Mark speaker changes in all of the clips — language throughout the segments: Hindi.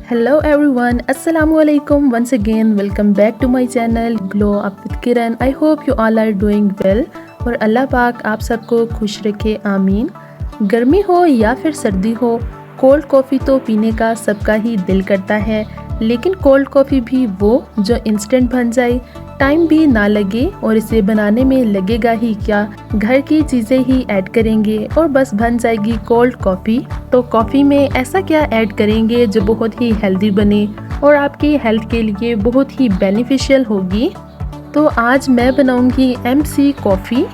Speaker 1: Hello everyone, Assalamualaikum once again. Welcome back to my channel Glow Up with Kiran. I hope you all are doing well और अल्लाह पाक आप सबको खुश रखे, आमीन। गर्मी हो या फिर सर्दी हो, कोल्ड कॉफ़ी तो पीने का सबका ही दिल करता है, लेकिन कोल्ड कॉफ़ी भी वो जो इंस्टेंट बन जाए, टाइम भी ना लगे और इसे बनाने में लगेगा ही क्या, घर की चीज़ें ही ऐड करेंगे और बस बन जाएगी कोल्ड कॉफ़ी। तो कॉफ़ी में ऐसा क्या ऐड करेंगे जो बहुत ही हेल्दी बने और आपकी हेल्थ के लिए बहुत ही बेनिफिशियल होगी। तो आज मैं बनाऊंगी MC कॉफ़ी।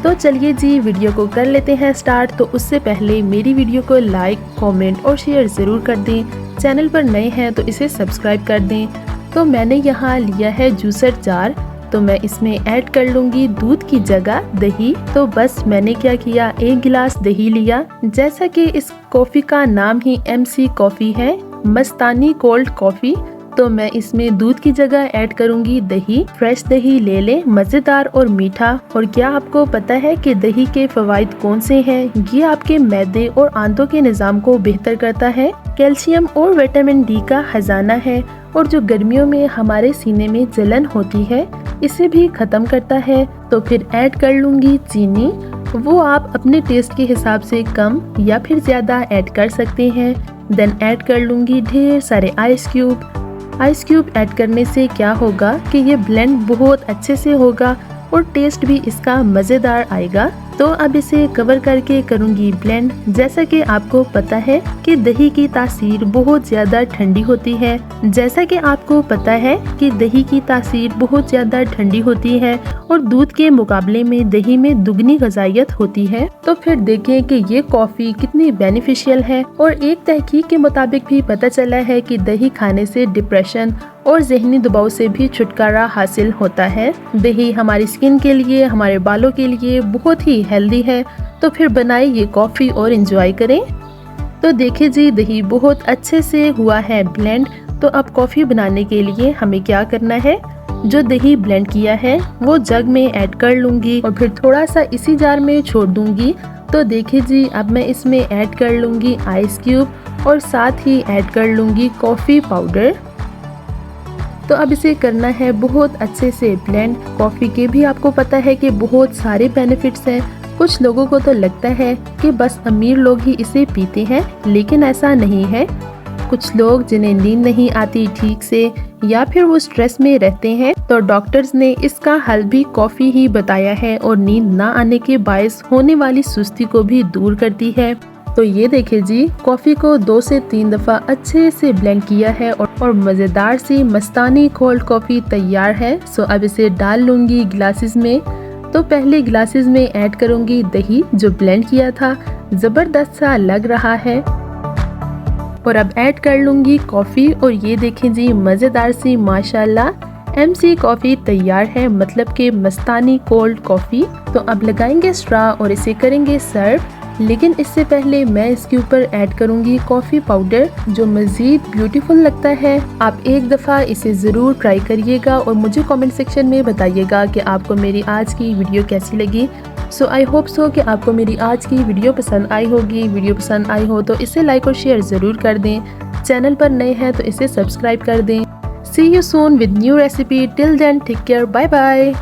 Speaker 1: तो चलिए जी वीडियो को कर लेते हैं स्टार्ट। तो उससे पहले मेरी वीडियो को लाइक, कमेंट और शेयर ज़रूर कर दें। चैनल पर नए हैं तो इसे सब्सक्राइब कर दें। तो मैंने यहाँ लिया है जूसर जार, तो मैं इसमें ऐड कर लूँगी दूध की जगह दही। तो बस मैंने क्या किया, 1 गिलास दही लिया। जैसा कि इस कॉफ़ी का नाम ही MC कॉफ़ी है, मस्तानी कोल्ड कॉफ़ी, तो मैं इसमें दूध की जगह ऐड करूंगी दही। फ्रेश दही ले लें, मज़ेदार और मीठा। और क्या आपको पता है कि दही के फ़वाइद कौन से हैं? ये आपके मैदे और आंतों के निज़ाम को बेहतर करता है, कैल्शियम और विटामिन D का खजाना है और जो गर्मियों में हमारे सीने में जलन होती है, इसे भी ख़त्म करता है। तो फिर ऐड कर लूँगी चीनी, वो आप अपने टेस्ट के हिसाब से कम या फिर ज़्यादा ऐड कर सकते हैं। देन ऐड कर लूँगी ढेर सारे आइस क्यूब ऐड करने से क्या होगा कि ये ब्लेंड बहुत अच्छे से होगा और टेस्ट भी इसका मज़ेदार आएगा। तो अब इसे कवर करके करूँगी ब्लेंड। जैसा कि आपको पता है कि दही की तासीर बहुत ज़्यादा ठंडी होती है। जैसा कि आपको पता है कि दही की तासीर बहुत ज़्यादा ठंडी होती है और दूध के मुकाबले में दही में दुगनी ग़िज़ाइयत होती है। तो फिर देखें कि ये कॉफ़ी कितनी बेनिफिशियल है। और एक तहकीक के मुताबिक भी पता चला है कि दही खाने से डिप्रेशन और ज़हनी दबाव से भी छुटकारा हासिल होता है। दही हमारी स्किन के लिए, हमारे बालों के लिए बहुत ही हेल्दी है। तो फिर बनाए ये कॉफ़ी और एंजॉय करें। तो देखिए जी, दही बहुत अच्छे से हुआ है ब्लेंड। तो अब कॉफ़ी बनाने के लिए हमें क्या करना है, जो दही ब्लेंड किया है वो जग में ऐड कर लूँगी और फिर थोड़ा सा इसी जार में छोड़ दूँगी। तो देखिए जी, अब मैं इसमें ऐड कर लूँगी आइस क्यूब और साथ ही ऐड कर लूँगी कॉफ़ी पाउडर। तो अब इसे करना है बहुत अच्छे से ब्लेंड। कॉफ़ी के भी आपको पता है कि बहुत सारे बेनिफिट्स हैं। कुछ लोगों को तो लगता है कि बस अमीर लोग ही इसे पीते हैं, लेकिन ऐसा नहीं है। कुछ लोग जिन्हें नींद नहीं आती ठीक से या फिर वो स्ट्रेस में रहते हैं, तो डॉक्टर्स ने इसका हल भी कॉफ़ी ही बताया है और नींद ना आने के बायस होने वाली सुस्ती को भी दूर करती है। तो ये देखिए जी, कॉफ़ी को 2 से 3 दफ़ा अच्छे से ब्लेंड किया है और मज़ेदार सी मस्तानी कोल्ड कॉफ़ी तैयार है। सो अब इसे डाल लूँगी ग्लासेस में। तो पहले ग्लासेस में ऐड करूँगी दही जो ब्लेंड किया था, ज़बरदस्त सा लग रहा है। और अब ऐड कर लूँगी कॉफ़ी और ये देखें जी, मज़ेदार सी माशाल्लाह MC कॉफ़ी तैयार है, मतलब कि मस्तानी कोल्ड कॉफ़ी। तो अब लगाएंगे स्ट्रॉ और इसे करेंगे सर्व। लेकिन इससे पहले मैं इसके ऊपर ऐड करूंगी कॉफ़ी पाउडर जो मज़ीद ब्यूटीफुल लगता है। आप एक दफ़ा इसे ज़रूर ट्राई करिएगा और मुझे कमेंट सेक्शन में बताइएगा कि आपको मेरी आज की वीडियो कैसी लगी। सो आई होप सो कि आपको मेरी आज की वीडियो पसंद आई होगी। वीडियो पसंद आई हो तो इसे लाइक और शेयर ज़रूर कर दें। चैनल पर नए हैं तो इसे सब्सक्राइब कर दें। See you soon with new recipe. Till then take care, bye bye.